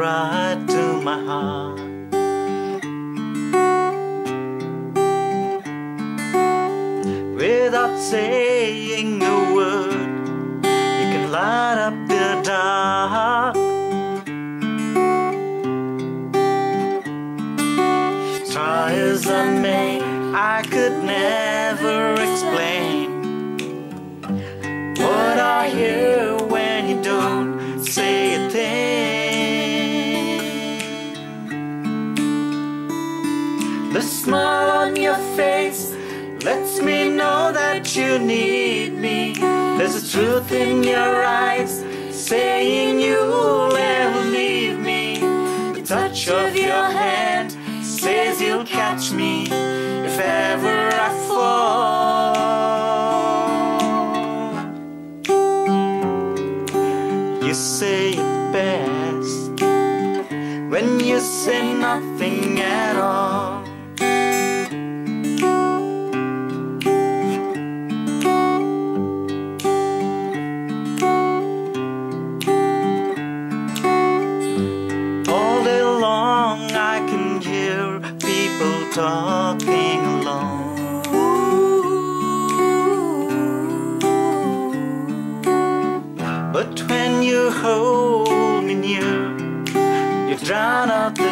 right to my heart. Without saying a word, you can light up the dark. Try as I may, I could never explain what I hear when you don't say a thing. The smile on your face lets me know that you need me. There's a truth in your eyes saying you'll never leave me. The touch of your hand says you'll catch me if ever I fall. You say it best when you say nothing at all. Talking alone, but when you hold me near, you drown out the